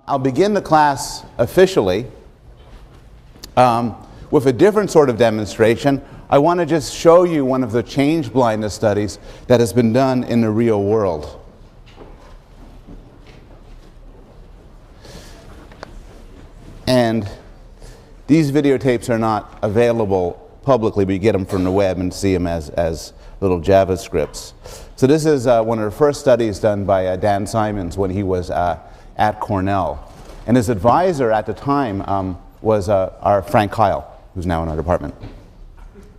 I'll begin the class officially with a different sort of demonstration. I want to just show you one of the change blindness studies that has been done in the real world. And these videotapes are not available publicly, but you get them from the web and see them as little JavaScripts. So this is one of the first studies done by Dan Simons when he was at Cornell. And his advisor at the time was our Frank Kyle, who's now in our department.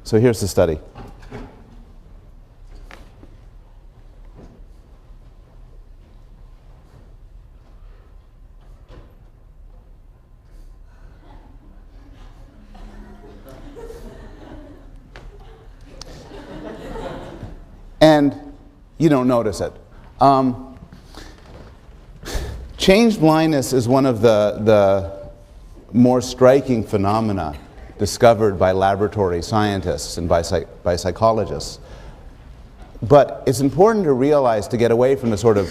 So here's the study. And you don't notice it. Change blindness is one of the more striking phenomena discovered by laboratory scientists and by psychologists. But it's important to realize, to get away from the sort of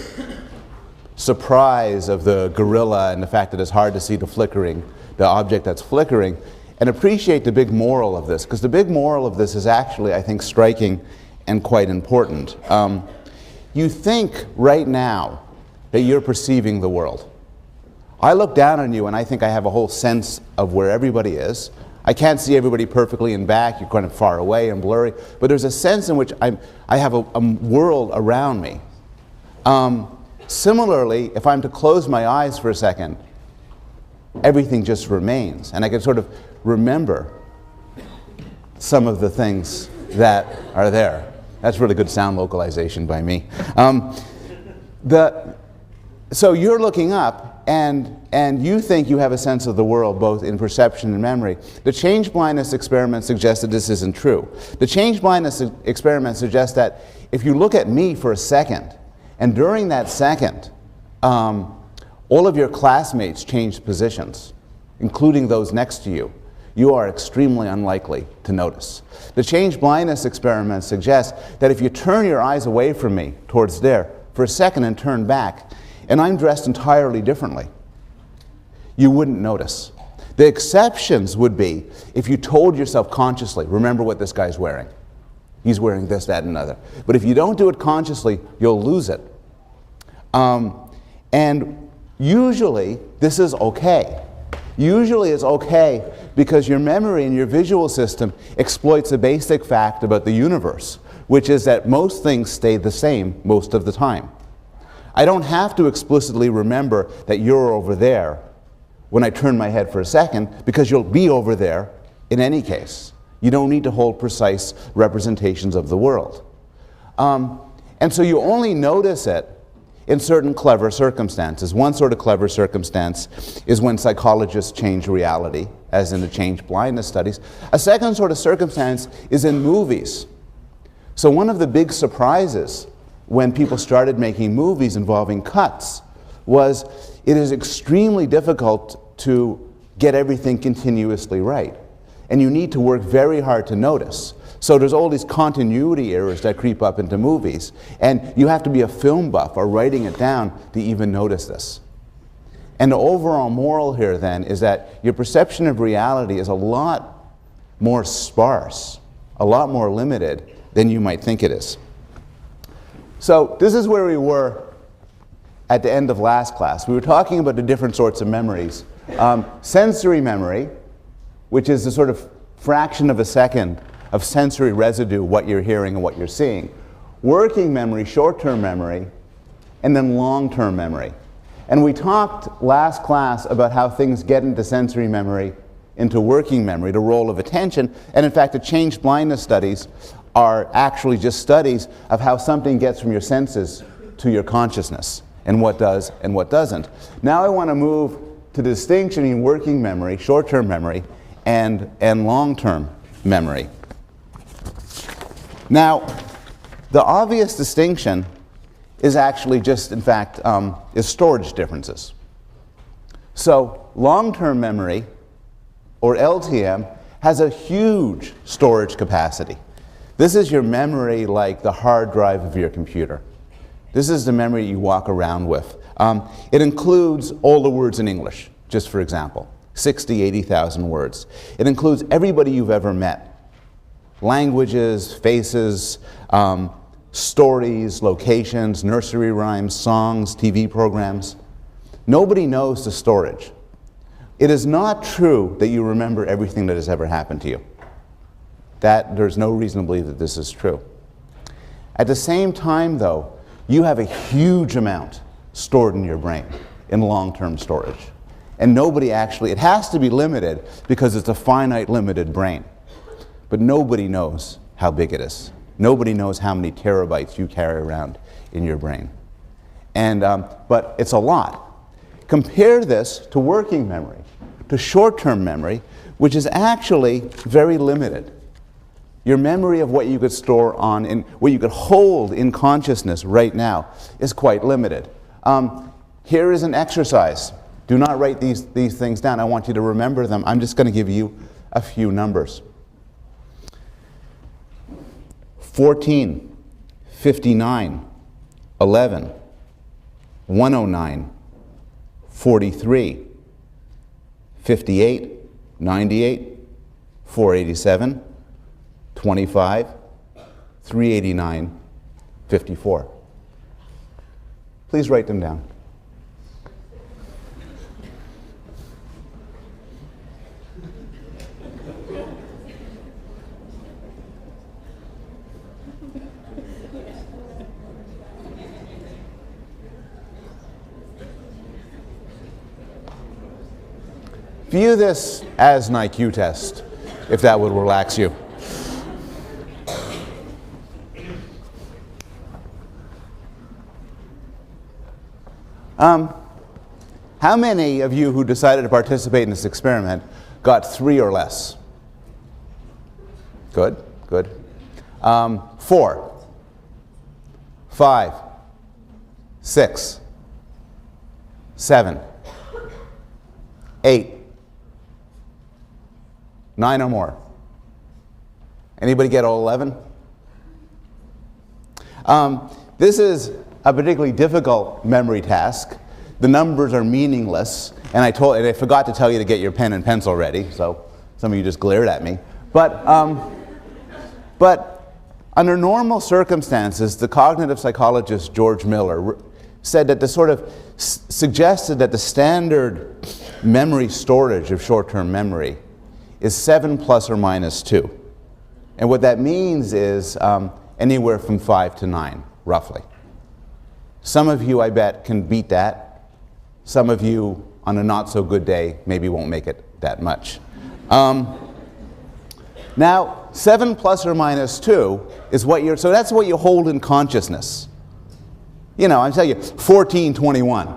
surprise of the gorilla and the fact that it's hard to see the object that's flickering, and appreciate the big moral of this, because the big moral of this is actually, I think, striking and quite important. You think right now that you're perceiving the world. I look down on you and I think I have a whole sense of where everybody is. I can't see everybody perfectly in back, you're kind of far away and blurry, but there's a sense in which I have a world around me. Similarly, if I'm to close my eyes for a second, everything just remains, and I can sort of remember some of the things that are there. That's really good sound localization by me. So you're looking up, and you think you have a sense of the world, both in perception and memory. The change blindness experiment suggests that this isn't true. The change blindness experiment suggests that if you look at me for a second, and during that second, all of your classmates change positions, including those next to you, you are extremely unlikely to notice. The change blindness experiment suggests that if you turn your eyes away from me towards there for a second and turn back, and I'm dressed entirely differently, you wouldn't notice. The exceptions would be if you told yourself consciously, remember what this guy's wearing. He's wearing this, that, and another. But if you don't do it consciously, you'll lose it. And usually, this is okay. Usually it's okay because your memory and your visual system exploits a basic fact about the universe, which is that most things stay the same most of the time. I don't have to explicitly remember that you're over there when I turn my head for a second, because you'll be over there in any case. You don't need to hold precise representations of the world. And so you only notice it in certain clever circumstances. One sort of clever circumstance is when psychologists change reality, as in the change blindness studies. A second sort of circumstance is in movies. So one of the big surprises when people started making movies involving cuts was it is extremely difficult to get everything continuously right. And you need to work very hard to notice. So there's all these continuity errors that creep up into movies. And you have to be a film buff or writing it down to even notice this. And the overall moral here then is that your perception of reality is a lot more sparse, a lot more limited than you might think it is. So this is where we were at the end of last class. We were talking about the different sorts of memories. Sensory memory, which is the sort of fraction of a second of sensory residue, what you're hearing and what you're seeing. Working memory, short-term memory, and then long-term memory. And we talked last class about how things get into sensory memory, into working memory, the role of attention, and in fact the change blindness studies are actually just studies of how something gets from your senses to your consciousness, and what does and what doesn't. Now I want to move to the distinction between working memory, short-term memory, and long-term memory. Now, the obvious distinction is actually just, in fact, is storage differences. So, long-term memory, or LTM, has a huge storage capacity. This is your memory like the hard drive of your computer. This is the memory you walk around with. It includes all the words in English, just for example, 60, 80,000 words. It includes everybody you've ever met, languages, faces, stories, locations, nursery rhymes, songs, TV programs. Nobody knows the storage. It is not true that you remember everything that has ever happened to you. There's no reason to believe that this is true. At the same time, though, you have a huge amount stored in your brain in long-term storage. And nobody actually, it has to be limited because it's a finite, limited brain. But nobody knows how big it is. Nobody knows how many terabytes you carry around in your brain. But it's a lot. Compare this to working memory, to short-term memory, which is actually very limited. Your memory of what you could store on, what you could hold in consciousness right now is quite limited. Here is an exercise. Do not write these things down. I want you to remember them. I'm just going to give you a few numbers. 14, 59, 11, 109, 43, 58, 98, 487, 25, 389, 54. Please write them down. View this as an IQ test, if that would relax you. How many of you who decided to participate in this experiment got 3 or less? Good, good. 4, 5, 6, 7, 8, 9 or more. Anybody get all 11? This is a particularly difficult memory task. The numbers are meaningless, and I forgot to tell you to get your pen and pencil ready, so some of you just glared at me. But under normal circumstances, the cognitive psychologist George Miller said that suggested that the standard memory storage of short-term memory is 7 plus or minus 2. And what that means is anywhere from 5 to 9, roughly. Some of you, I bet, can beat that. Some of you, on a not-so-good day, maybe won't make it that much. Now, 7 plus or minus 2 is so that's what you hold in consciousness. You know, I'm telling you, 1421.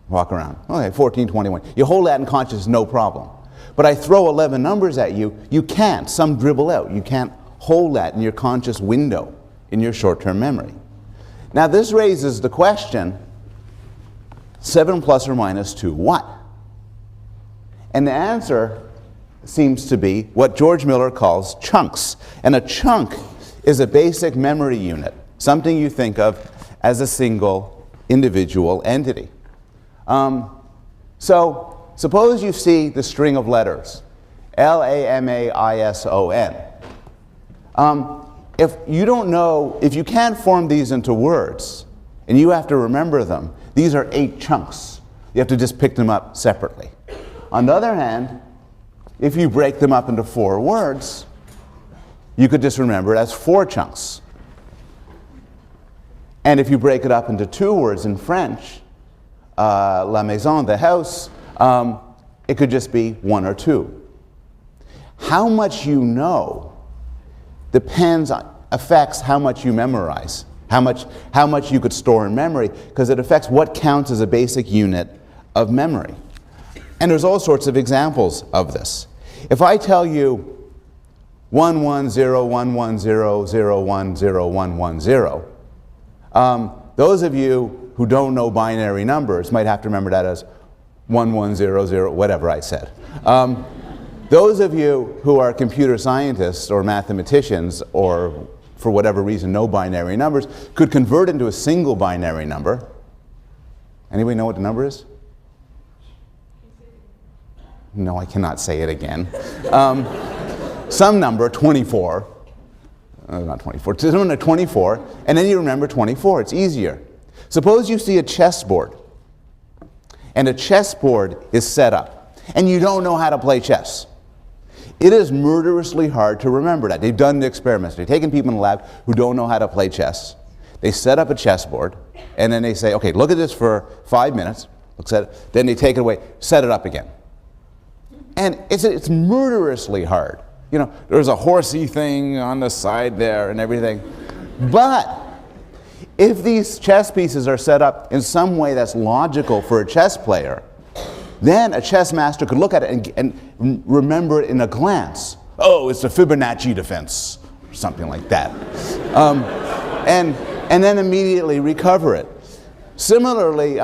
Walk around. Okay, 1421. You hold that in consciousness, no problem. But I throw 11 numbers at you, you can't. Some dribble out. You can't hold that in your conscious window in your short-term memory. Now, this raises the question, 7 plus or minus 2, what? And the answer seems to be what George Miller calls chunks. And a chunk is a basic memory unit, something you think of as a single individual entity. So suppose you see the string of letters, L-A-M-A-I-S-O-N. If you can't form these into words, and you have to remember them, these are 8 chunks. You have to just pick them up separately. On the other hand, if you break them up into 4 words, you could just remember it as 4 chunks. And if you break it up into 2 words in French, la maison, the house, it could just be 1 or 2. How much you know affects how much you memorize, how much you could store in memory, because it affects what counts as a basic unit of memory. And there's all sorts of examples of this. If I tell you 11011001010, those of you who don't know binary numbers might have to remember that as 1100, whatever I said. Those of you who are computer scientists or mathematicians or for whatever reason, no binary numbers, could convert into a single binary number. Anybody know what the number is? No, I cannot say it again. Some number, 24. Not 24. It's 24, and then you remember 24. It's easier. Suppose you see a chessboard, and a chessboard is set up, and you don't know how to play chess. It is murderously hard to remember that. They've done the experiments. They've taken people in the lab who don't know how to play chess. They set up a chessboard, and then they say, okay, look at this for 5 minutes. Looks at it. Then they take it away, set it up again. And it's murderously hard. You know, there's a horsey thing on the side there and everything. But if these chess pieces are set up in some way that's logical for a chess player, then a chess master could look at it and remember it in a glance. Oh, it's the Fibonacci defense, or something like that. And then immediately recover it. Similarly,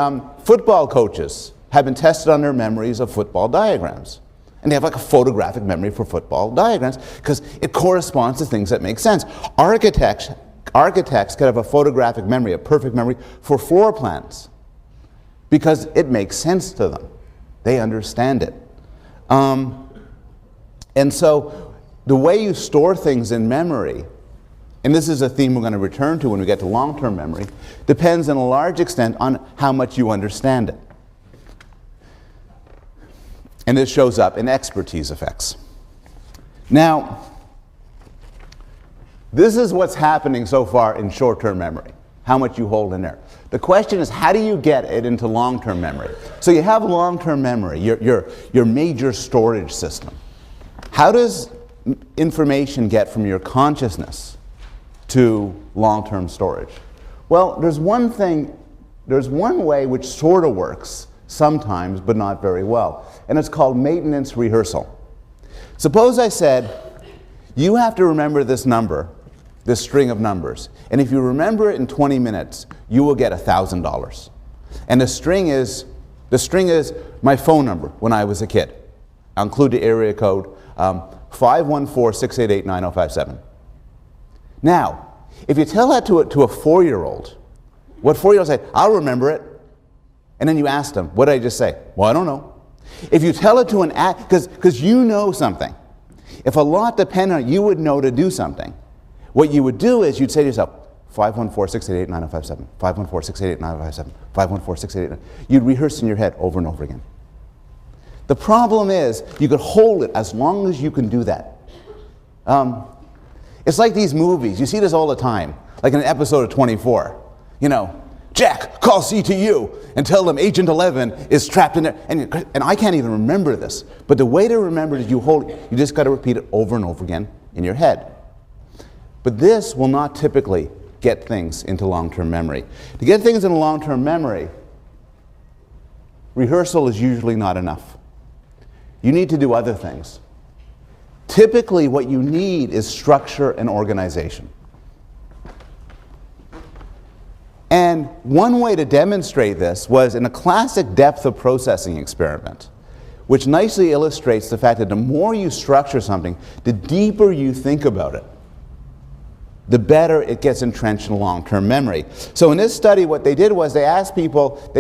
football coaches have been tested on their memories of football diagrams. And they have like a photographic memory for football diagrams because it corresponds to things that make sense. Architects could have a photographic memory, a perfect memory for floor plans because it makes sense to them. They understand it. And so the way you store things in memory, and this is a theme we're going to return to when we get to long-term memory, depends in a large extent on how much you understand it. And this shows up in expertise effects. Now, this is what's happening so far in short-term memory, how much you hold in there. The question is, how do you get it into long-term memory? So you have long-term memory, your major storage system. How does information get from your consciousness to long-term storage? Well, there's one way which sort of works sometimes, but not very well. And it's called maintenance rehearsal. Suppose I said, you have to remember this number, this string of numbers. And if you remember it in 20 minutes, you will get $1,000. And the string is my phone number when I was a kid. I'll include the area code 514-688-9057. Now, if you tell that to a 4-year-old, what 4-year-old say? I'll remember it. And then you ask them, what did I just say? Well, I don't know. If you tell it to an because you know something. If a lot depended on it, you would know to do something. What you would do is you'd say to yourself, 514-688-9057, 514-688-9057, 514-688. You'd rehearse in your head over and over again. The problem is you could hold it as long as you can do that. It's like these movies. You see this all the time, like in an episode of 24. You know, Jack, call CTU and tell them Agent 11 is trapped in there. And I can't even remember this. But the way to remember it is you hold it. You just got to repeat it over and over again in your head. But this will not typically get things into long-term memory. To get things into long-term memory, rehearsal is usually not enough. You need to do other things. Typically, what you need is structure and organization. And one way to demonstrate this was in a classic depth of processing experiment, which nicely illustrates the fact that the more you structure something, the deeper you think about it, the better it gets entrenched in long-term memory. So in this study, what they did was they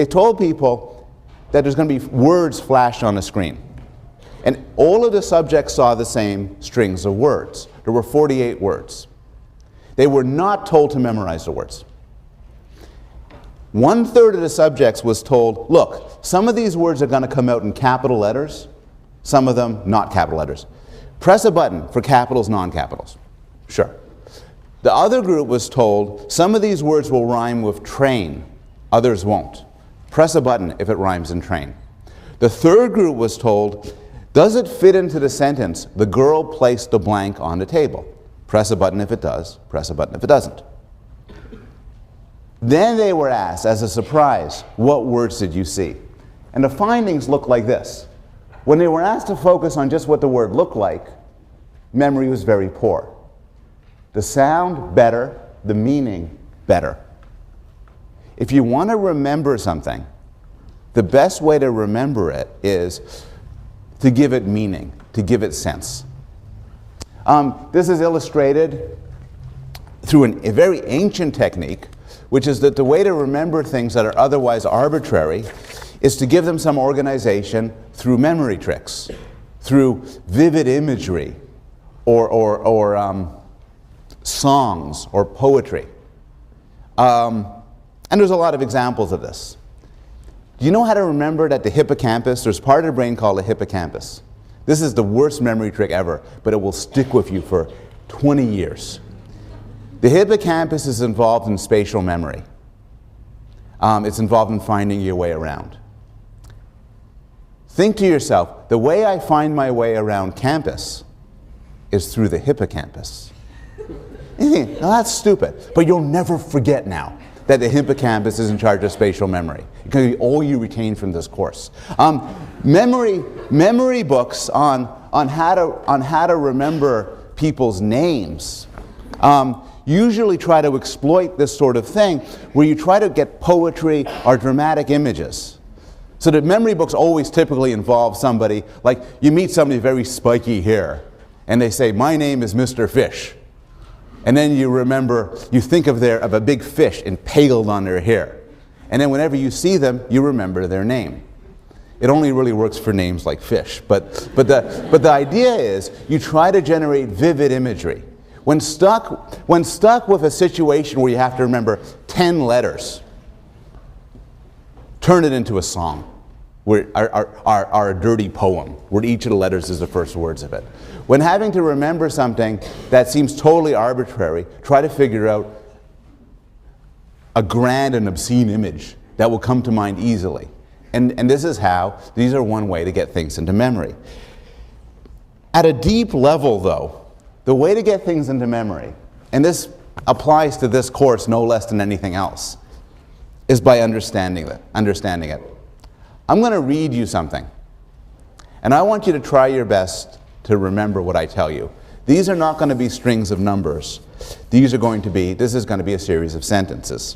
told people that there's going to be words flashed on the screen. And all of the subjects saw the same strings of words. There were 48 words. They were not told to memorize the words. 1/3 of the subjects was told, look, some of these words are going to come out in capital letters, some of them not capital letters. Press a button for capitals, non-capitals. Sure. The other group was told, some of these words will rhyme with train, others won't. Press a button if it rhymes in train. The third group was told, does it fit into the sentence, the girl placed the blank on the table? Press a button if it does, press a button if it doesn't. Then they were asked, as a surprise, what words did you see? And the findings looked like this. When they were asked to focus on just what the word looked like, memory was very poor. The sound, better. The meaning, better. If you want to remember something, the best way to remember it is to give it meaning, to give it sense. This is illustrated through a very ancient technique, which is that the way to remember things that are otherwise arbitrary is to give them some organization through memory tricks, through vivid imagery, or songs or poetry. And there's a lot of examples of this. Do you know how to remember that the hippocampus, there's part of the brain called the hippocampus. This is the worst memory trick ever, but it will stick with you for 20 years. The hippocampus is involved in spatial memory. It's involved in finding your way around. Think to yourself, the way I find my way around campus is through the hippocampus. Now that's stupid, but you'll never forget now that the hippocampus is in charge of spatial memory. It can be all you retain from this course. Memory books on how to remember people's names usually try to exploit this sort of thing, where you try to get poetry or dramatic images. So that memory books always typically involve somebody, like you meet somebody with very spiky hair, and they say, "My name is Mr. Fish." And then you remember, you think of a big fish impaled on their hair. And then whenever you see them, you remember their name. It only really works for names like fish. But the idea is, you try to generate vivid imagery. When stuck with a situation where you have to remember 10 letters, turn it into a song, or a dirty poem, where each of the letters is the first words of it. When having to remember something that seems totally arbitrary, try to figure out a grand and obscene image that will come to mind easily. And this is how, these are one way to get things into memory. At a deep level, though, the way to get things into memory, and this applies to this course no less than anything else, is by understanding it. I'm going to read you something, and I want you to try your best to remember what I tell you. These are not going to be strings of numbers. This is going to be a series of sentences.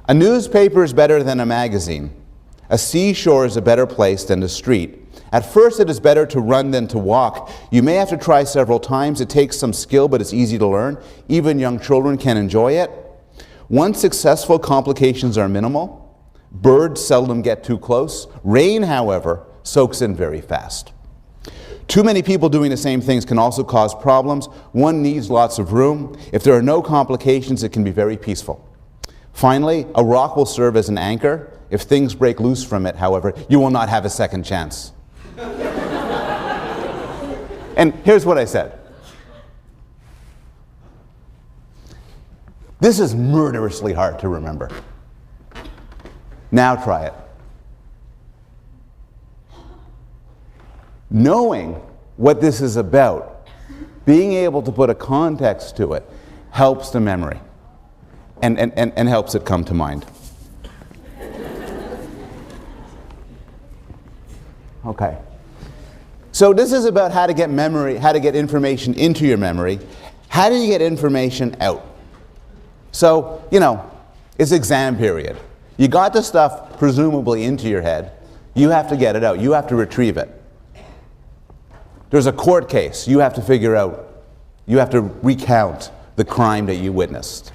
A newspaper is better than a magazine. A seashore is a better place than the street. At first it is better to run than to walk. You may have to try several times. It takes some skill, but it's easy to learn. Even young children can enjoy it. Once successful, complications are minimal. Birds seldom get too close. Rain, however, soaks in very fast. Too many people doing the same things can also cause problems. One needs lots of room. If there are no complications, it can be very peaceful. Finally, a rock will serve as an anchor. If things break loose from it, however, you will not have a second chance. And here's what I said. This is murderously hard to remember. Now try it. Knowing what this is about, being able to put a context to it, helps the memory and helps it come to mind. Okay. So this is about how to get information into your memory. How do you get information out? So, it's exam period. You got the stuff presumably into your head. You have to get it out. You have to retrieve it. There's a court case. You have to figure out, you have to recount the crime that you witnessed.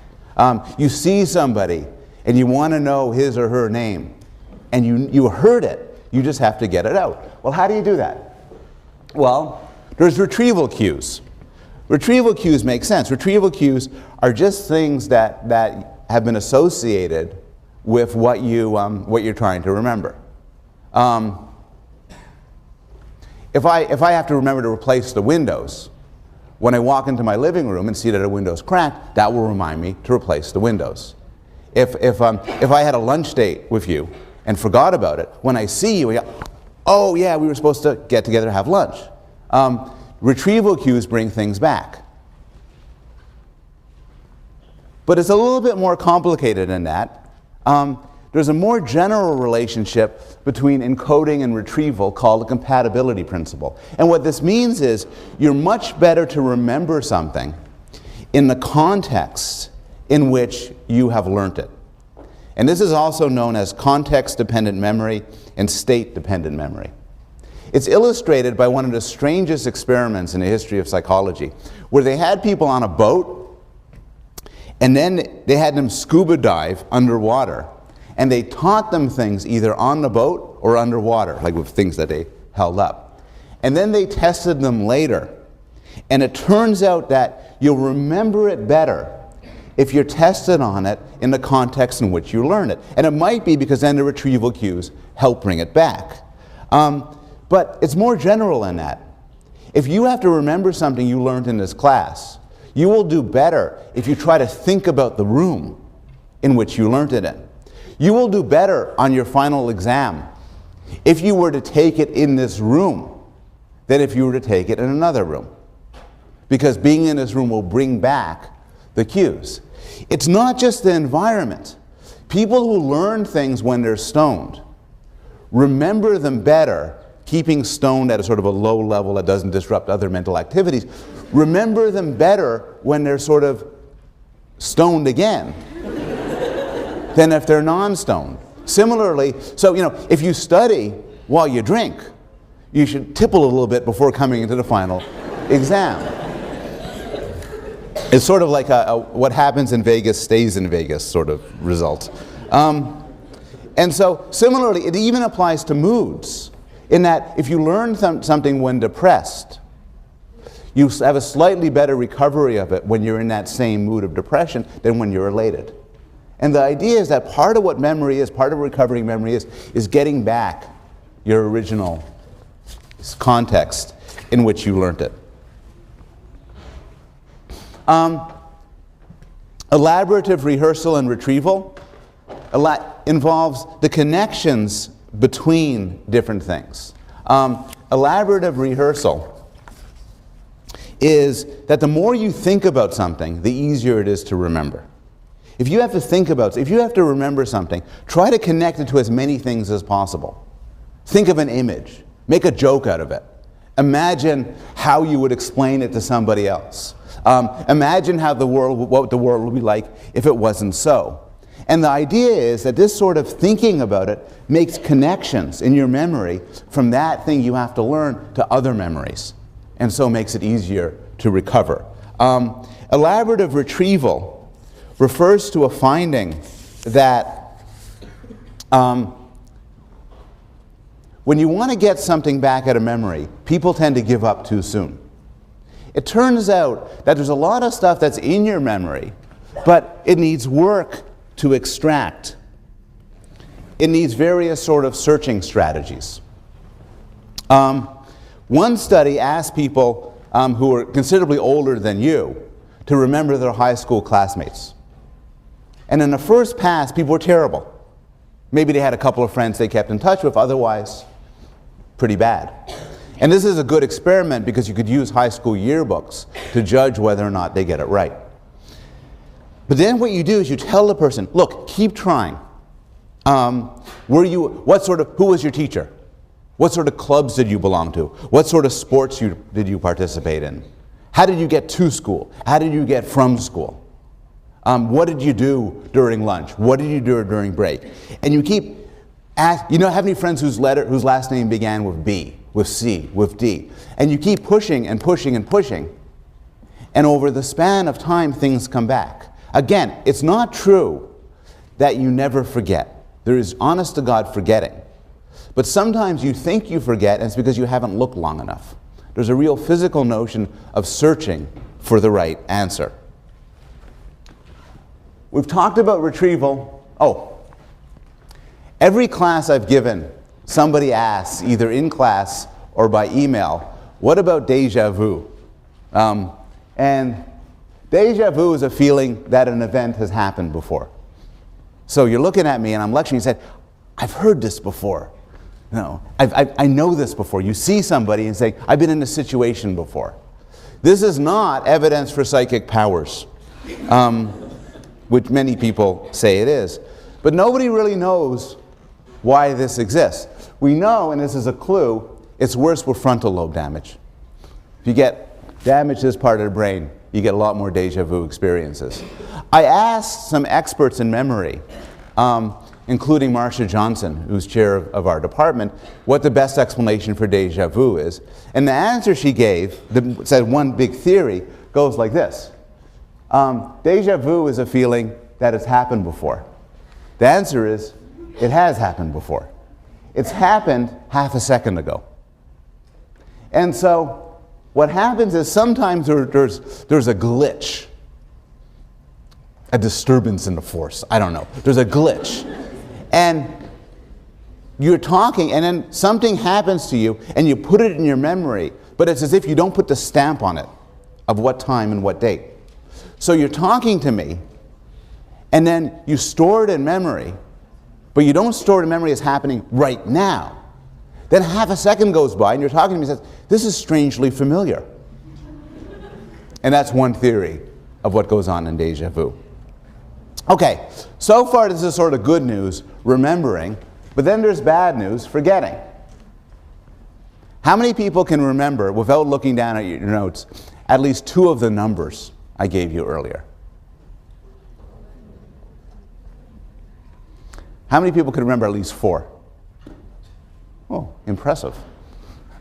You see somebody and you want to know his or her name, and you heard it. You just have to get it out. Well, how do you do that? Well, there's retrieval cues. Retrieval cues make sense. Retrieval cues are just things that have been associated with what you're trying to remember. If I have to remember to replace the windows, when I walk into my living room and see that a window's cracked, that will remind me to replace the windows. If I had a lunch date with you and forgot about it, when I see you, I go, oh yeah, we were supposed to get together and have lunch. Retrieval cues bring things back. But it's a little bit more complicated than that. There's a more general relationship between encoding and retrieval called the compatibility principle. And what this means is you're much better to remember something in the context in which you have learnt it. And this is also known as context-dependent memory and state-dependent memory. It's illustrated by one of the strangest experiments in the history of psychology, where they had people on a boat And then they had them scuba dive underwater. And they taught them things either on the boat or underwater, like with things that they held up. And then they tested them later. And it turns out that you'll remember it better if you're tested on it in the context in which you learn it. And it might be because then the retrieval cues help bring it back. But it's more general than that. If you have to remember something you learned in this class, you will do better if you try to think about the room in which you learned it in. You will do better on your final exam if you were to take it in this room than if you were to take it in another room. Because being in this room will bring back the cues. It's not just the environment. People who learn things when they're stoned remember them better, keeping stoned at a sort of a low level that doesn't disrupt other mental activities, remember them better when they're sort of stoned again than if they're non-stoned. Similarly, so if you study while you drink, you should tipple a little bit before coming into the final exam. It's sort of like a what happens in Vegas stays in Vegas sort of result. And so similarly, it even applies to moods, in that if you learn something when depressed, you have a slightly better recovery of it when you're in that same mood of depression than when you're elated. And the idea is that part of what memory is, part of recovering memory is getting back your original context in which you learned it. Elaborative rehearsal and retrieval involves the connections between different things. Elaborative rehearsal is that the more you think about something, the easier it is to remember. If you have to remember something, try to connect it to as many things as possible. Think of an image. Make a joke out of it. Imagine how you would explain it to somebody else. Imagine what the world would be like if it wasn't so. And the idea is that this sort of thinking about it makes connections in your memory from that thing you have to learn to other memories, and so makes it easier to recover. Elaborative retrieval refers to a finding that when you want to get something back out of memory, people tend to give up too soon. It turns out that there's a lot of stuff that's in your memory, but it needs work to extract. It needs various sort of searching strategies. One study asked people who are considerably older than you to remember their high school classmates. And in the first pass, people were terrible. Maybe they had a couple of friends they kept in touch with, otherwise pretty bad. And this is a good experiment because you could use high school yearbooks to judge whether or not they get it right. But then what you do is you tell the person, look, keep trying. Who was your teacher? What sort of clubs did you belong to? What sort of sports did you participate in? How did you get to school? How did you get from school? What did you do during lunch? What did you do during break? And you keep asking, have any friends whose last name began with B, with C, with D? And you keep pushing and pushing and pushing. And over the span of time, things come back. Again, it's not true that you never forget. There is honest to God forgetting. But sometimes you think you forget, and it's because you haven't looked long enough. There's a real physical notion of searching for the right answer. We've talked about retrieval. Every class I've given, somebody asks, either in class or by email, what about déjà vu? And déjà vu is a feeling that an event has happened before. So you're looking at me and I'm lecturing, you said, I've heard this before. I know this before. You see somebody and say, I've been in this situation before. This is not evidence for psychic powers, which many people say it is. But nobody really knows why this exists. We know, and this is a clue, it's worse with frontal lobe damage. If you get damage to this part of the brain, you get a lot more déjà vu experiences. I asked some experts in memory, including Marcia Johnson, who's chair of our department, what the best explanation for déjà vu is. And the answer she gave, said one big theory, goes like this. Deja vu is a feeling that has happened before. The answer is, it has happened before. It's happened half a second ago. And so, what happens is sometimes there's a glitch. A disturbance in the force. I don't know. There's a glitch. And you're talking, and then something happens to you, and you put it in your memory, but it's as if you don't put the stamp on it of what time and what date. So you're talking to me, and then you store it in memory, but you don't store it in memory as happening right now. Then half a second goes by, and you're talking to me and says, this is strangely familiar. And that's one theory of what goes on in deja vu. Okay, so far this is sort of good news, remembering, but then there's bad news, forgetting. How many people can remember, without looking down at your notes, at least 2 of the numbers I gave you earlier? How many people can remember at least 4? Oh, impressive.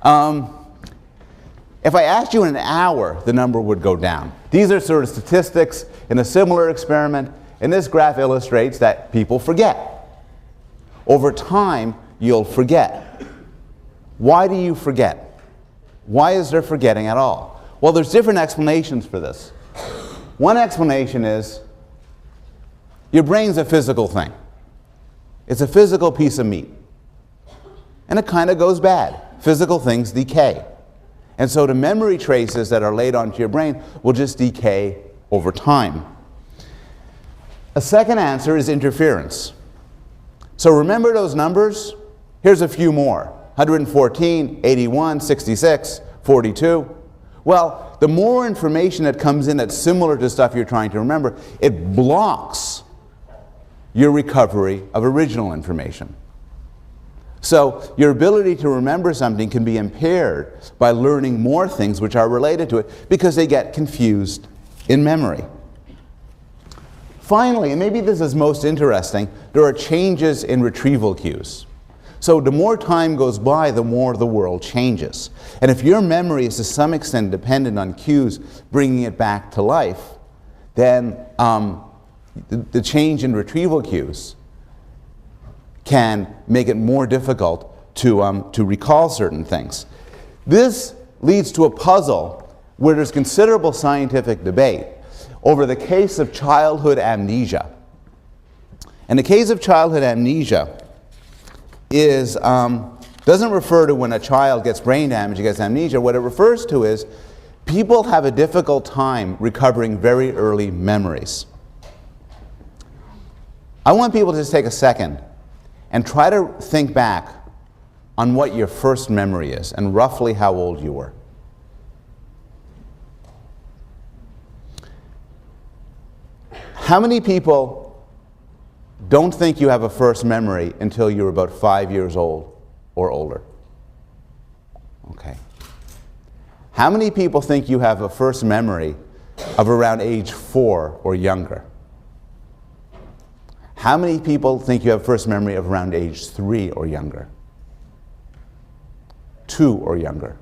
If I asked you in an hour, the number would go down. These are sort of statistics in a similar experiment. And this graph illustrates that people forget. Over time, you'll forget. Why do you forget? Why is there forgetting at all? Well, there's different explanations for this. One explanation is your brain's a physical thing. It's a physical piece of meat. And it kind of goes bad. Physical things decay. And so the memory traces that are laid onto your brain will just decay over time. A second answer is interference. So remember those numbers? Here's a few more. 114, 81, 66, 42. Well, the more information that comes in that's similar to stuff you're trying to remember, it blocks your recovery of original information. So your ability to remember something can be impaired by learning more things which are related to it because they get confused in memory. Finally, and maybe this is most interesting, there are changes in retrieval cues. So the more time goes by, the more the world changes. And if your memory is to some extent dependent on cues bringing it back to life, then the change in retrieval cues can make it more difficult to recall certain things. This leads to a puzzle where there's considerable scientific debate over the case of childhood amnesia. And the case of childhood amnesia is, doesn't refer to when a child gets brain damage, gets amnesia. What it refers to is people have a difficult time recovering very early memories. I want people to just take a second and try to think back on what your first memory is and roughly how old you were. How many people don't think you have a first memory until you're about 5 years old or older? Okay. How many people think you have a first memory of around age 4 or younger? How many people think you have first memory of around age 3 or younger? 2 or younger?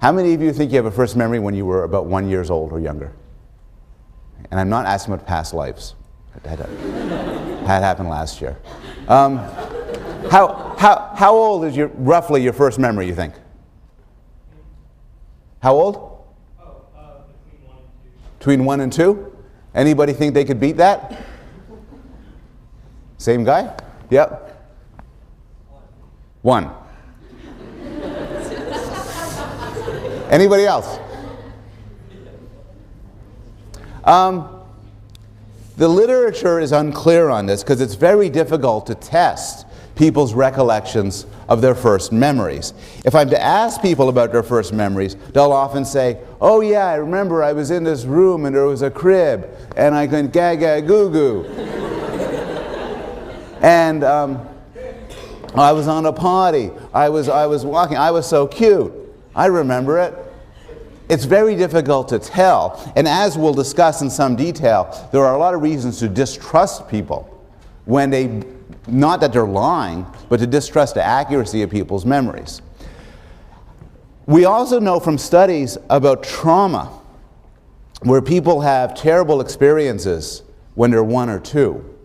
How many of you think you have a first memory when you were about 1 year old or younger? And I'm not asking about past lives. That happened last year. How old is roughly your first memory, you think? How old? Between 1 and 2? Anybody think they could beat that? Same guy? Yep. 1. Anybody else? The literature is unclear on this because it's very difficult to test people's recollections of their first memories. If I'm to ask people about their first memories, they'll often say, oh yeah, I remember I was in this room and there was a crib and I went gaga goo goo. And I was on a potty, I was walking, I was so cute. I remember it. It's very difficult to tell, and as we'll discuss in some detail, there are a lot of reasons to distrust people when they, not that they're lying, but to distrust the accuracy of people's memories. We also know from studies about trauma where people have terrible experiences when they're 1 or 2.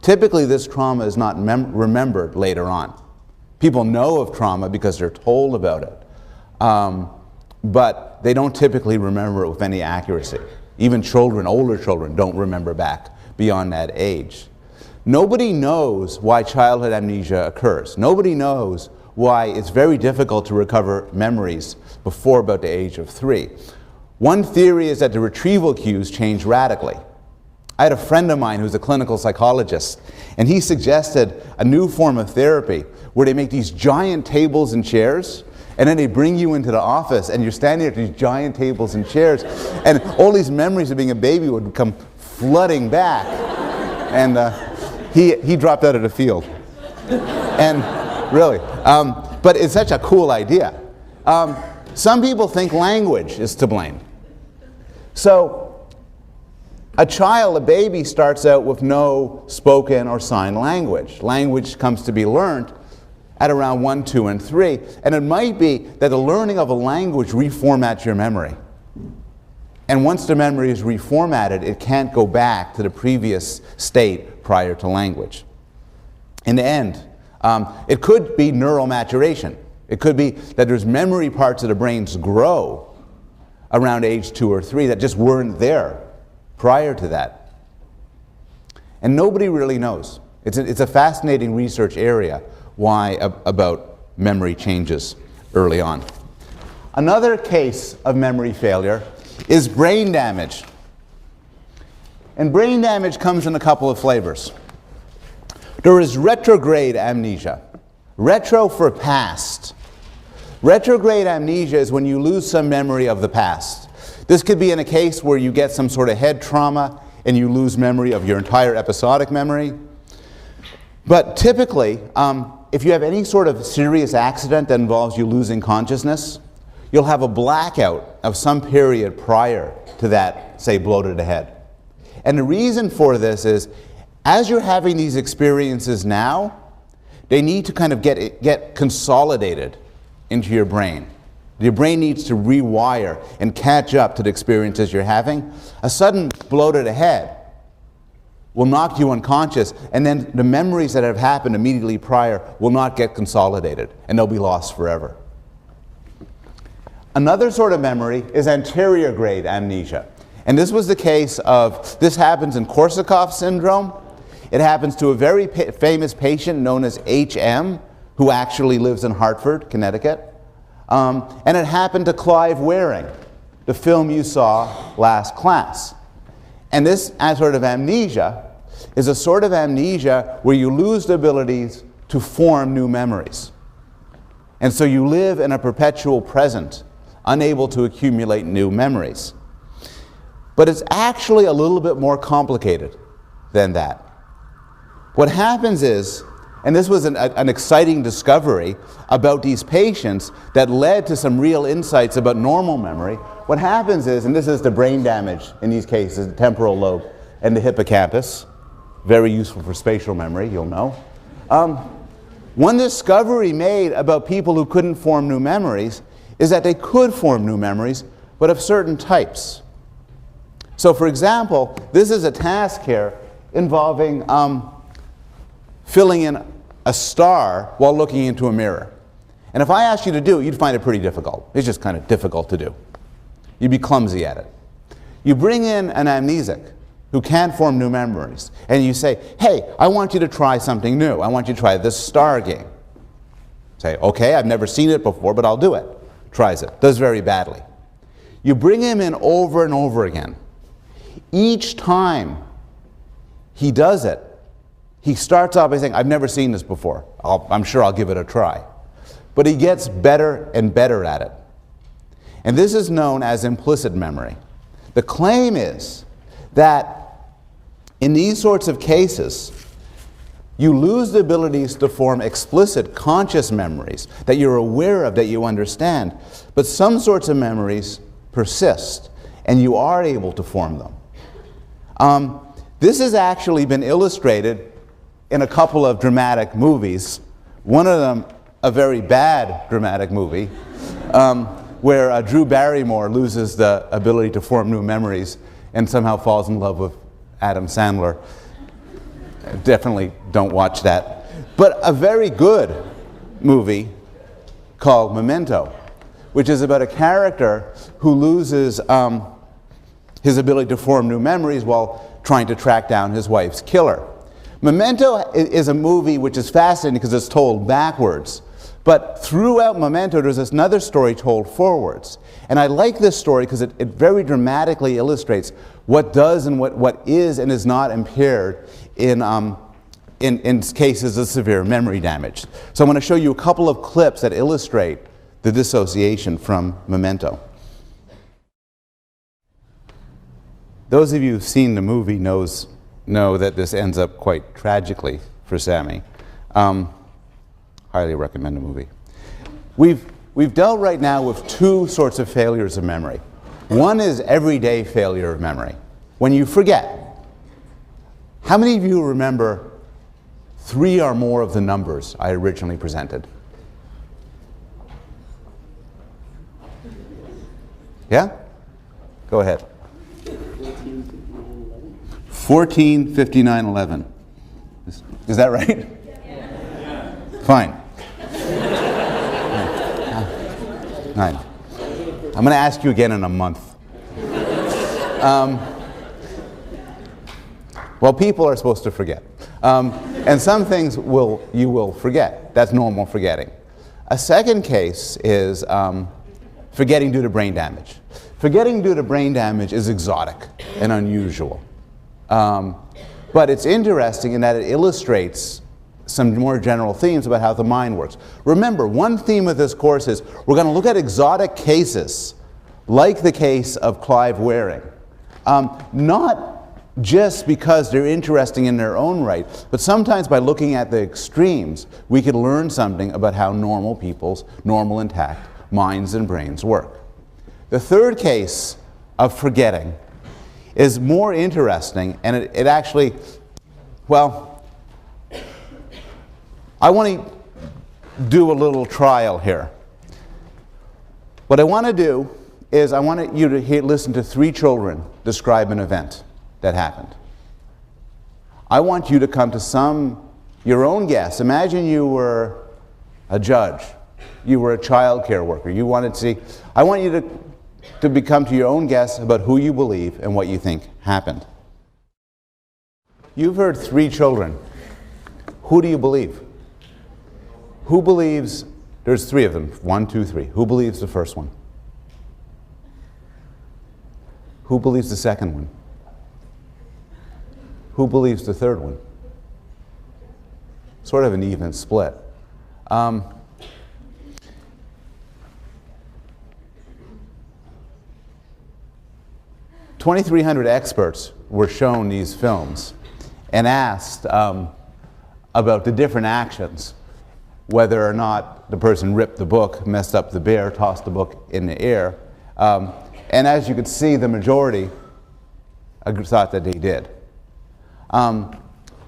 Typically, this trauma is not remembered later on. People know of trauma because they're told about it, but they don't typically remember it with any accuracy. Even children, older children, don't remember back beyond that age. Nobody knows why childhood amnesia occurs. Nobody knows why it's very difficult to recover memories before about the age of 3. One theory is that the retrieval cues change radically. I had a friend of mine who's a clinical psychologist, and he suggested a new form of therapy where they make these giant tables and chairs, and then they bring you into the office, and you're standing at these giant tables and chairs, and all these memories of being a baby would come flooding back. And he dropped out of the field. And really, but it's such a cool idea. Some people think language is to blame. So a child, a baby, starts out with no spoken or sign language. Language comes to be learned at around 1, 2, and 3. And it might be that the learning of a language reformats your memory. And once the memory is reformatted, it can't go back to the previous state prior to language. In the end, it could be neural maturation. It could be that there's memory parts of the brains grow around age 2 or 3 that just weren't there prior to that. And nobody really knows. It's a fascinating research area why about memory changes early on. Another case of memory failure is brain damage. And brain damage comes in a couple of flavors. There is retrograde amnesia. Retro for past. Retrograde amnesia is when you lose some memory of the past. This could be in a case where you get some sort of head trauma and you lose memory of your entire episodic memory. But typically, if you have any sort of serious accident that involves you losing consciousness, you'll have a blackout of some period prior to that, say, blow to the head. And the reason for this is, as you're having these experiences now, they need to kind of get consolidated into your brain. Your brain needs to rewire and catch up to the experiences you're having. A sudden blow to the head will knock you unconscious, and then the memories that have happened immediately prior will not get consolidated, and they'll be lost forever. Another sort of memory is anterior grade amnesia. And this was the case of, this happens in Korsakoff syndrome. It happens to a very famous patient known as HM, who actually lives in Hartford, Connecticut. And it happened to Clive Waring, the film you saw last class. And this sort of amnesia is a sort of amnesia where you lose the abilities to form new memories. And so you live in a perpetual present, unable to accumulate new memories. But it's actually a little bit more complicated than that. What happens is, and this was an exciting discovery about these patients that led to some real insights about normal memory. What happens is, and this is the brain damage in these cases, the temporal lobe and the hippocampus, very useful for spatial memory, you'll know. One discovery made about people who couldn't form new memories is that they could form new memories, but of certain types. So for example, this is a task here involving filling in a star while looking into a mirror. And if I asked you to do it, you'd find it pretty difficult. It's just kind of difficult to do. You'd be clumsy at it. You bring in an amnesic who can't form new memories, and you say, hey, I want you to try something new. I want you to try this star game. Say, okay, I've never seen it before, but I'll do it. Tries it, does very badly. You bring him in over and over again. Each time he does it, he starts off by saying, I've never seen this before. I'm sure I'll give it a try. But he gets better and better at it. And this is known as implicit memory. The claim is that in these sorts of cases, you lose the abilities to form explicit conscious memories that you're aware of, that you understand, but some sorts of memories persist, and you are able to form them. This has actually been illustrated in a couple of dramatic movies. One of them, a very bad dramatic movie, where Drew Barrymore loses the ability to form new memories and somehow falls in love with Adam Sandler. Definitely don't watch that. But a very good movie called Memento, which is about a character who loses his ability to form new memories while trying to track down his wife's killer. Memento is a movie which is fascinating because it's told backwards. But throughout Memento, there's another story told forwards. And I like this story because it very dramatically illustrates what does and what is and is not impaired in cases of severe memory damage. So I'm going to show you a couple of clips that illustrate the dissociation from Memento. Those of you who've seen the movie know that this ends up quite tragically for Sammy. Highly recommend the movie. We've dealt right now with two sorts of failures of memory. One is everyday failure of memory, when you forget. How many of you remember 3 or more of the numbers I originally presented? Yeah? Go ahead. 14, 59, 11. Is that right? Yeah. Fine. 9. I'm going to ask you again in a month. Well, people are supposed to forget. And some things you will forget. That's normal forgetting. A second case is forgetting due to brain damage. Forgetting due to brain damage is exotic and unusual. But it's interesting in that it illustrates some more general themes about how the mind works. Remember, one theme of this course is we're going to look at exotic cases, like the case of Clive Waring. Not just because they're interesting in their own right, but sometimes by looking at the extremes, we could learn something about how normal people's normal, intact minds and brains work. The third case of forgetting is more interesting, and it actually, well, I want to do a little trial here. What I want to do is I want you to listen to 3 children describe an event that happened. I want you to come to your own guess. Imagine you were a judge. You were a child care worker. You wanted to see, I want you to become to your own guess about who you believe and what you think happened. You've heard 3 children. Who do you believe? Who believes, there's 3 of them, 1, 2, 3. Who believes the first one? Who believes the second one? Who believes the third one? Sort of an even split. 2,300 experts were shown these films and asked about the different actions, whether or not the person ripped the book, messed up the bear, tossed the book in the air. And as you could see, the majority thought that they did.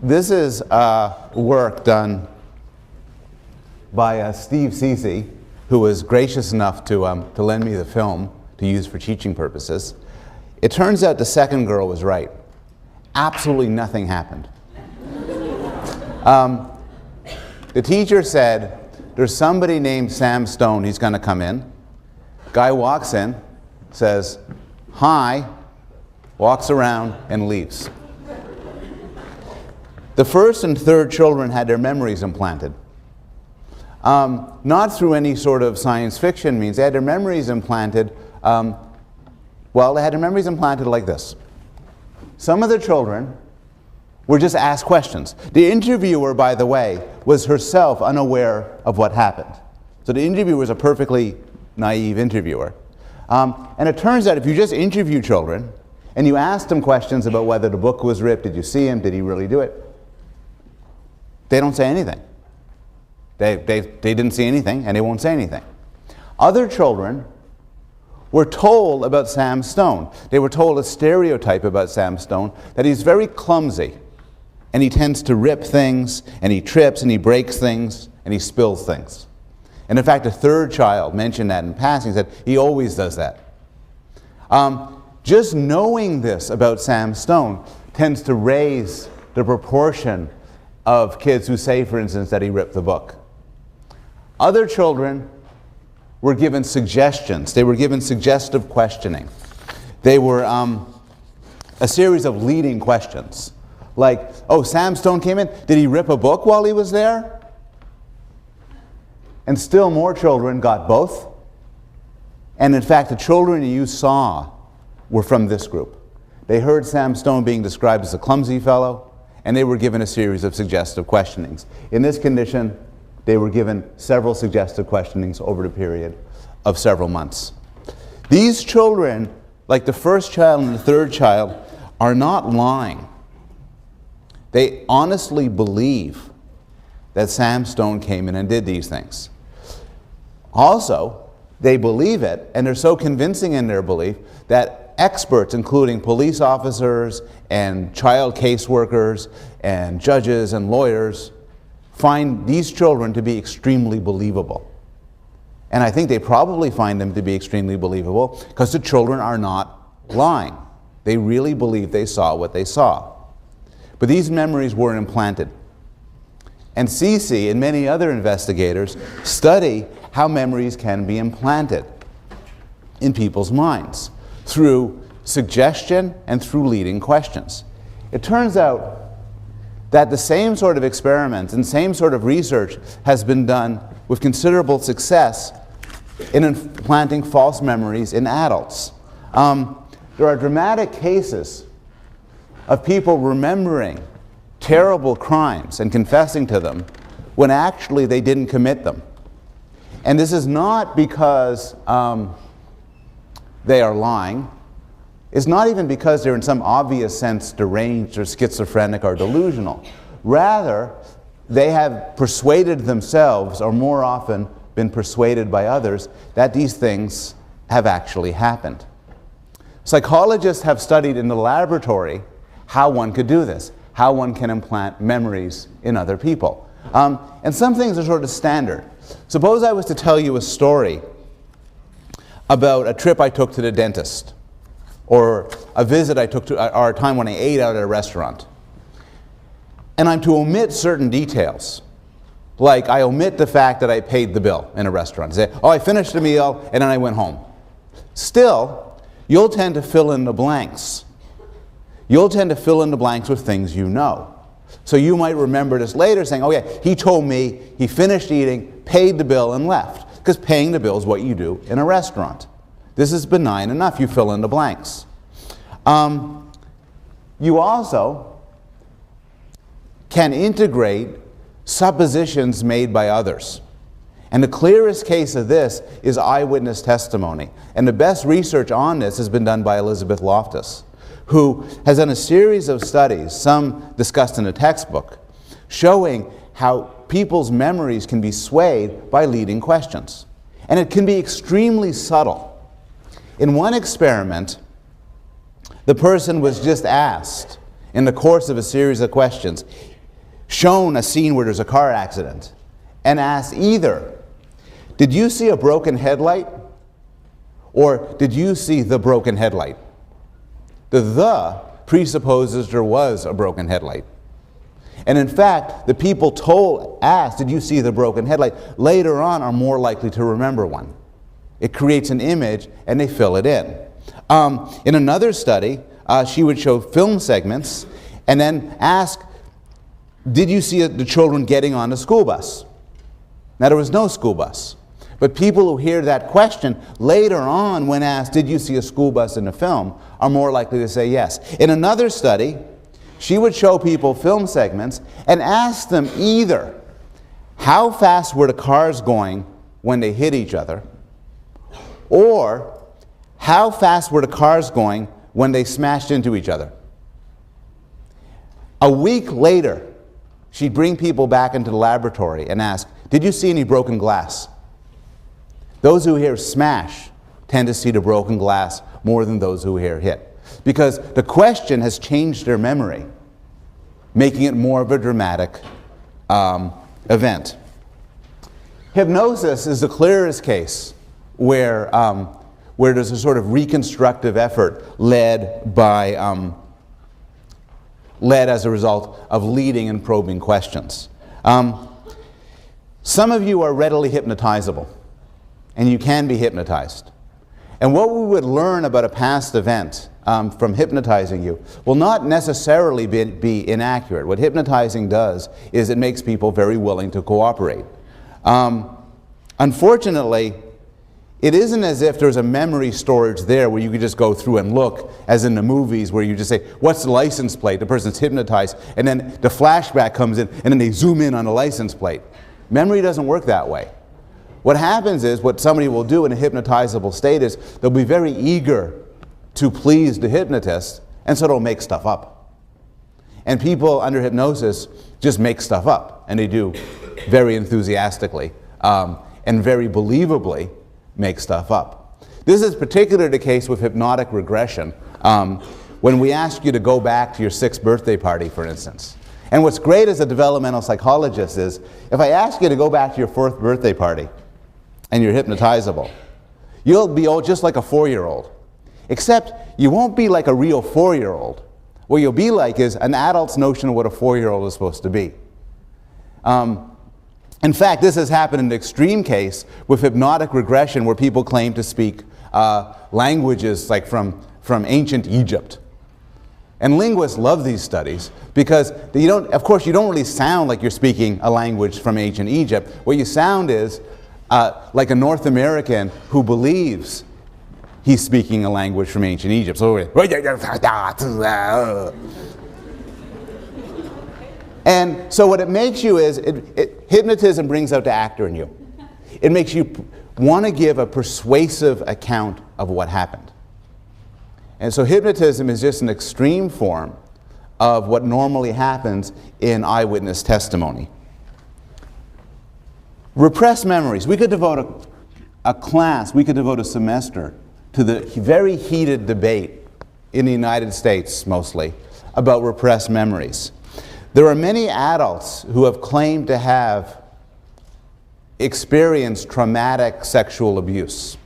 This is work done by Steve Ceci, who was gracious enough to lend me the film to use for teaching purposes. It turns out the second girl was right. Absolutely nothing happened. The teacher said, there's somebody named Sam Stone, he's going to come in. Guy walks in, says, hi, walks around and leaves. The first and third children had their memories implanted. Not through any sort of science fiction means. They had their memories implanted, they had their memories implanted like this. Some of the children were just asked questions. The interviewer, by the way, was herself unaware of what happened. So the interviewer was a perfectly naive interviewer. And it turns out if you just interview children and you ask them questions about whether the book was ripped, did you see him, did he really do it, they don't say anything. They didn't see anything and they won't say anything. Other children were told about Sam Stone. They were told a stereotype about Sam Stone, that he's very clumsy and he tends to rip things and he trips and he breaks things and he spills things. And in fact, a third child mentioned that in passing, said he always does that. Just knowing this about Sam Stone tends to raise the proportion of kids who say, for instance, that he ripped the book. Other children were given suggestions. They were given suggestive questioning. They were a series of leading questions. Like, oh, Sam Stone came in. Did he rip a book while he was there? And still more children got both. And in fact, the children you saw were from this group. They heard Sam Stone being described as a clumsy fellow, and they were given a series of suggestive questionings. In this condition, they were given several suggestive questionings over the period of several months. These children, like the first child and the third child, are not lying. They honestly believe that Sam Stone came in and did these things. Also, they believe it, and they're so convincing in their belief that experts, including police officers and child caseworkers and judges and lawyers, find these children to be extremely believable. And I think they probably find them to be extremely believable because the children are not lying. They really believe they saw what they saw. But these memories were implanted. And Cece and many other investigators study how memories can be implanted in people's minds through suggestion and through leading questions. It turns out that the same sort of experiments and same sort of research has been done with considerable success in implanting false memories in adults. There are dramatic cases of people remembering terrible crimes and confessing to them when actually they didn't commit them. And this is not because they are lying. It's not even because they're in some obvious sense deranged or schizophrenic or delusional. Rather, they have persuaded themselves, or more often been persuaded by others, that these things have actually happened. Psychologists have studied in the laboratory how one could do this, how one can implant memories in other people. And some things are sort of standard. Suppose I was to tell you a story about a trip I took to the dentist, or a visit I took to, or a time when I ate out at a restaurant. And I'm to omit certain details. Like I omit the fact that I paid the bill in a restaurant. I say, oh, I finished the meal and then I went home. Still, you'll tend to fill in the blanks. You'll tend to fill in the blanks with things you know. So you might remember this later saying, oh yeah, he told me he finished eating, paid the bill and left. Because paying the bill is what you do in a restaurant. This is benign enough, you fill in the blanks. You also can integrate suppositions made by others. And the clearest case of this is eyewitness testimony. And the best research on this has been done by Elizabeth Loftus, who has done a series of studies, some discussed in a textbook, showing how people's memories can be swayed by leading questions. And it can be extremely subtle. In one experiment, the person was just asked, in the course of a series of questions, shown a scene where there's a car accident, and asked either, did you see a broken headlight? Or did you see the broken headlight? The presupposes there was a broken headlight. And in fact, the people asked, did you see the broken headlight? Later on are more likely to remember one. It creates an image and they fill it in. In another study, she would show film segments and then ask, did you see the children getting on the school bus? Now there was no school bus. But people who hear that question later on when asked, did you see a school bus in the film, are more likely to say yes. In another study, she would show people film segments and ask them either, how fast were the cars going when they hit each other? Or, how fast were the cars going when they smashed into each other? A week later, she'd bring people back into the laboratory and ask, did you see any broken glass? Those who hear smash tend to see the broken glass more than those who hear hit. Because the question has changed their memory, making it more of a dramatic event. Hypnosis is the clearest case where there's a sort of reconstructive effort led as a result of leading and probing questions. Some of you are readily hypnotizable, and you can be hypnotized. And what we would learn about a past event from hypnotizing you will not necessarily be inaccurate. What hypnotizing does is it makes people very willing to cooperate. Unfortunately, it isn't as if there's a memory storage there where you could just go through and look, as in the movies where you just say, what's the license plate? The person's hypnotized, and then the flashback comes in, and then they zoom in on the license plate. Memory doesn't work that way. What happens is, what somebody will do in a hypnotizable state is, they'll be very eager to please the hypnotist, and so they'll make stuff up. And people under hypnosis just make stuff up, and they do very enthusiastically and very believably make stuff up. This is particularly the case with hypnotic regression, when we ask you to go back to your 6th birthday party, for instance. And what's great as a developmental psychologist is, if I ask you to go back to your 4th birthday party, and you're hypnotizable, you'll be just like a 4-year-old. Except you won't be like a real 4-year-old. What you'll be like is an adult's notion of what a 4-year-old is supposed to be. In fact, this has happened in an extreme case with hypnotic regression, where people claim to speak languages like from ancient Egypt. And linguists love these studies because of course you don't really sound like you're speaking a language from ancient Egypt. What you sound is like a North American who believes he's speaking a language from ancient Egypt. So, and so what it makes you is, hypnotism brings out the actor in you. It makes you want to give a persuasive account of what happened. And so hypnotism is just an extreme form of what normally happens in eyewitness testimony. Repressed memories. We could devote a class, we could devote a semester to the very heated debate in the United States, mostly, about repressed memories. There are many adults who have claimed to have experienced traumatic sexual abuse.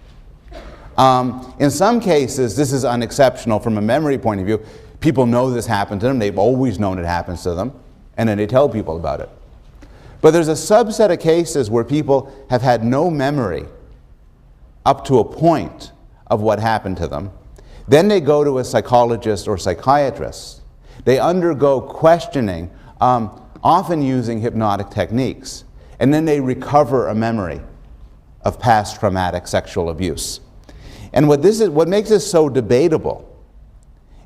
In some cases, this is unexceptional from a memory point of view. People know this happened to them, they've always known it happens to them, and then they tell people about it. But there's a subset of cases where people have had no memory up to a point of what happened to them. Then they go to a psychologist or psychiatrist. They undergo questioning, often using hypnotic techniques, and then they recover a memory of past traumatic sexual abuse. And what makes this so debatable,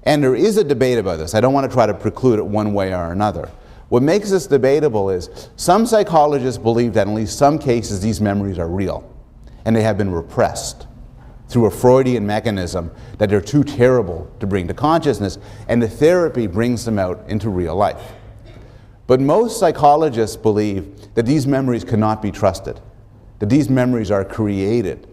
and there is a debate about this, I don't want to try to preclude it one way or another. What makes this debatable is, some psychologists believe that in at least some cases these memories are real, and they have been repressed through a Freudian mechanism that they're too terrible to bring to consciousness, and the therapy brings them out into real life. But most psychologists believe that these memories cannot be trusted, that these memories are created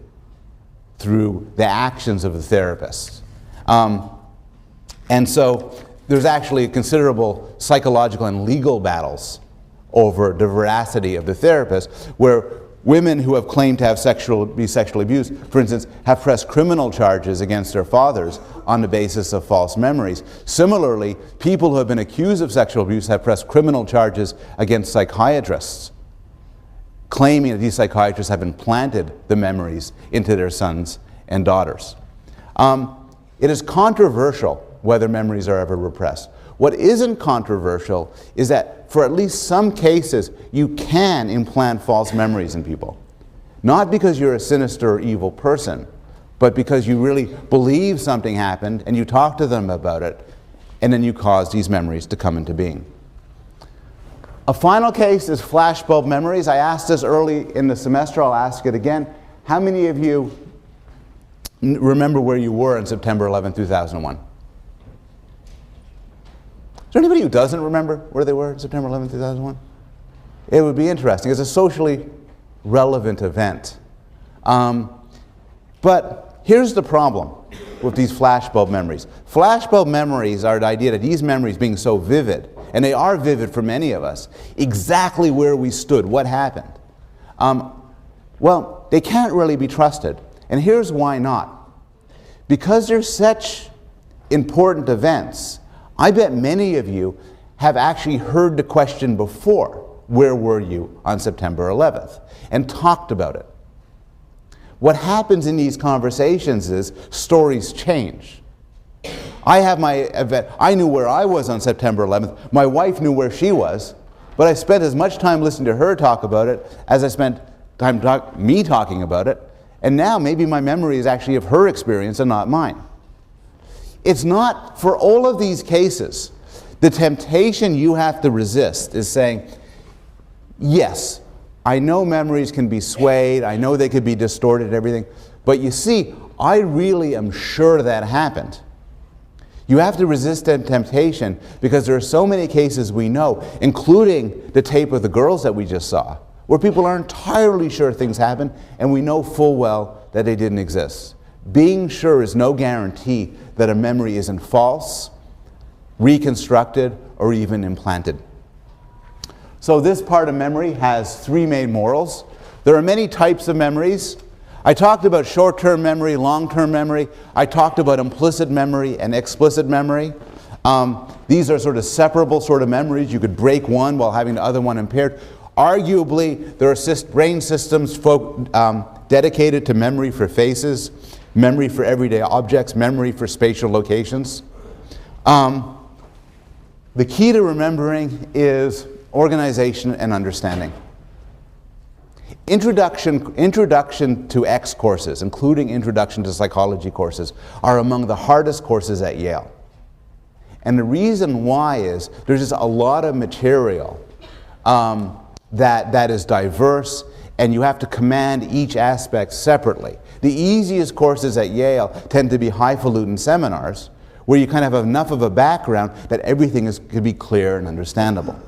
through the actions of the therapist. And so there's actually considerable psychological and legal battles over the veracity of the therapist, where women who have claimed to have be sexually abused, for instance, have pressed criminal charges against their fathers on the basis of false memories. Similarly, people who have been accused of sexual abuse have pressed criminal charges against psychiatrists, claiming that these psychiatrists have implanted the memories into their sons and daughters. It is controversial whether memories are ever repressed. What isn't controversial is that for at least some cases, you can implant false memories in people. Not because you're a sinister or evil person, but because you really believe something happened and you talk to them about it, and then you cause these memories to come into being. A final case is flashbulb memories. I asked this early in the semester, I'll ask it again. How many of you remember where you were on September 11, 2001? Is there anybody who doesn't remember where they were on September 11, 2001? It would be interesting. It's a socially relevant event. But here's the problem with these flashbulb memories. Flashbulb memories are the idea that these memories being so vivid, and they are vivid for many of us, exactly where we stood, what happened. Well, they can't really be trusted. And here's why not. Because they're such important events, I bet many of you have actually heard the question before, where were you on September 11th, and talked about it. What happens in these conversations is stories change. I have my event, I knew where I was on September 11th, my wife knew where she was, but I spent as much time listening to her talk about it as I spent time me talking about it, and now maybe my memory is actually of her experience and not mine. It's not, for all of these cases, the temptation you have to resist is saying, yes, I know memories can be swayed, I know they could be distorted and everything, but you see, I really am sure that happened. You have to resist that temptation because there are so many cases we know, including the tape of the girls that we just saw, where people are entirely sure things happened and we know full well that they didn't exist. Being sure is no guarantee that a memory isn't false, reconstructed, or even implanted. So this part of memory has three main morals. There are many types of memories. I talked about short-term memory, long-term memory. I talked about implicit memory and explicit memory. These are sort of separable sort of memories. You could break one while having the other one impaired. Arguably, there are brain systems dedicated to memory for faces, memory for everyday objects, memory for spatial locations. The key to remembering is organization and understanding. Introduction to X courses, including Introduction to Psychology courses, are among the hardest courses at Yale. And the reason why is there's just a lot of material that is diverse, and you have to command each aspect separately. The easiest courses at Yale tend to be highfalutin seminars, where you kind of have enough of a background that everything could be clear and understandable.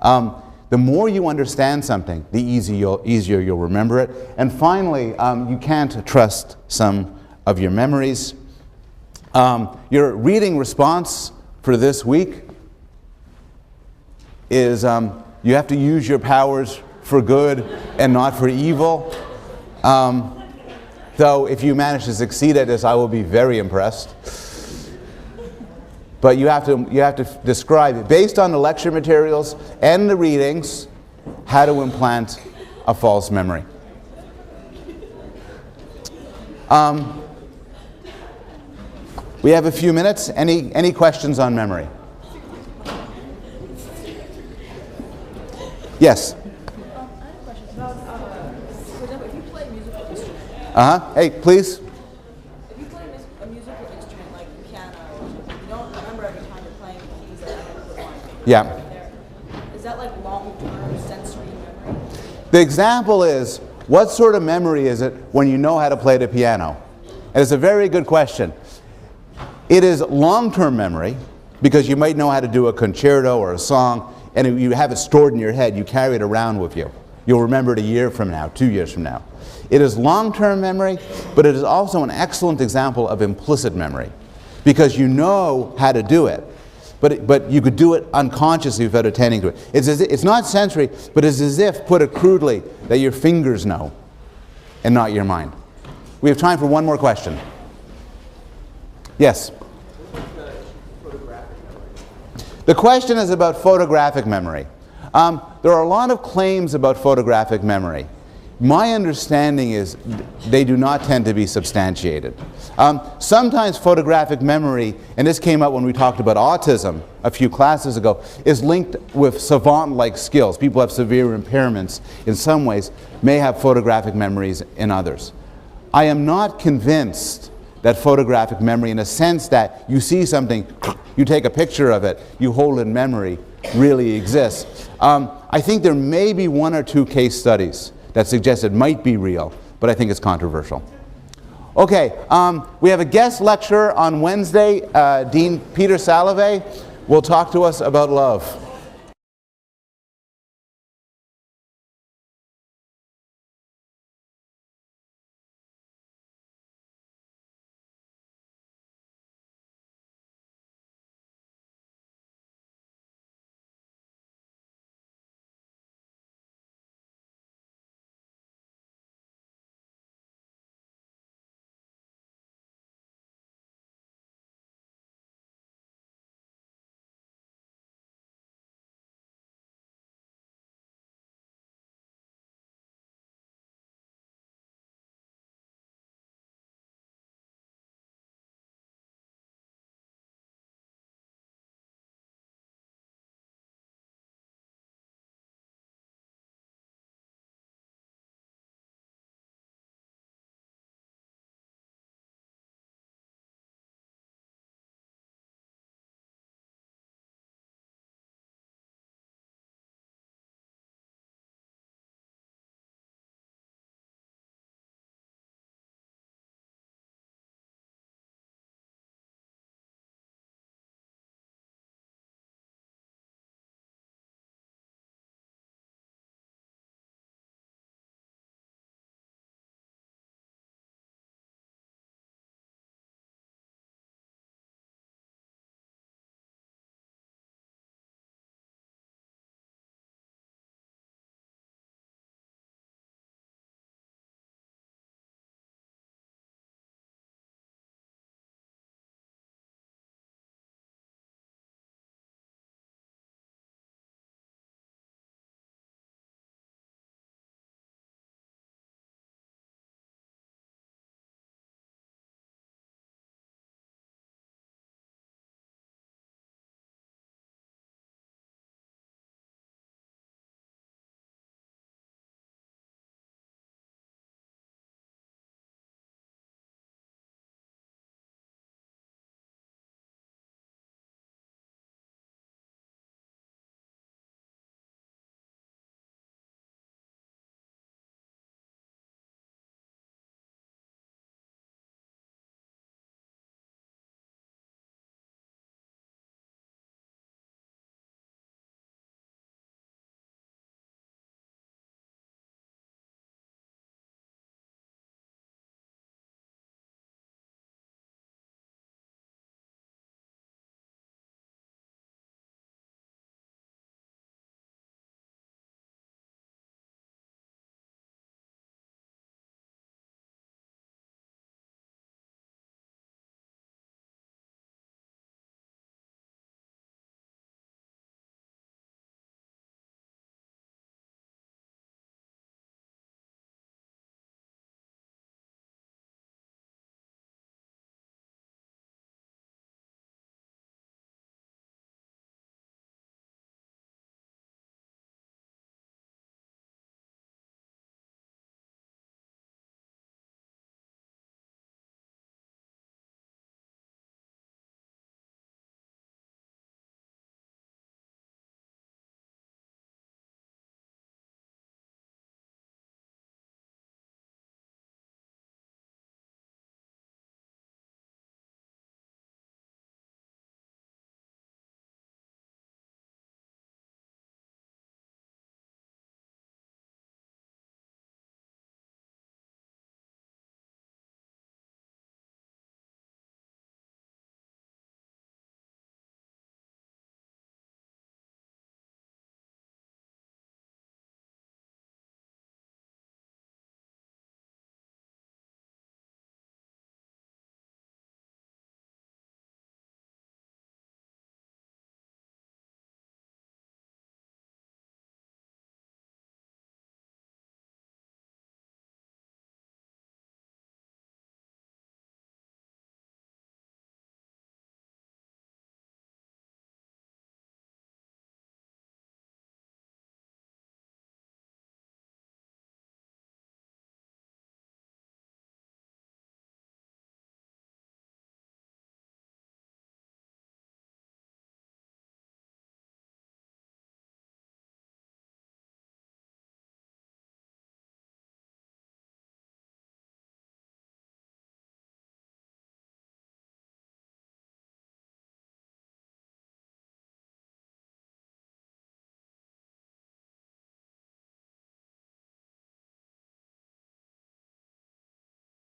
The more you understand something, the easier you'll remember it. And finally, you can't trust some of your memories. Your reading response for this week is you have to use your powers for good and not for evil. Though if you manage to succeed at this, I will be very impressed. But you have to describe, based on the lecture materials and the readings, how to implant a false memory. We have a few minutes. Any questions on memory? Yes? I have a question about, for example, if you play a musical instrument. Hey, please. If you play a musical instrument like the piano, you don't remember every time you're playing the keys that you put one. Yeah. Is that like long-term sensory memory? The example is, what sort of memory is it when you know how to play the piano? And it's a very good question. It is long-term memory, because you might know how to do a concerto or a song, and you have it stored in your head, you carry it around with you. You'll remember it a year from now, 2 years from now. It is long-term memory, but it is also an excellent example of implicit memory, because you know how to do it, but you could do it unconsciously without attending to it. It's not sensory, but it's as if, put it crudely, that your fingers know, and not your mind. We have time for one more question. Yes? The question is about photographic memory. There are a lot of claims about photographic memory. My understanding is they do not tend to be substantiated. Sometimes photographic memory, and this came up when we talked about autism a few classes ago, is linked with savant-like skills. People have severe impairments in some ways, may have photographic memories in others. I am not convinced that photographic memory, in a sense that you see something, you take a picture of it, you hold it in memory, really exists. I think there may be one or two case studies that suggest it might be real, but I think it's controversial. Okay, we have a guest lecturer on Wednesday, Dean Peter Salovey will talk to us about love.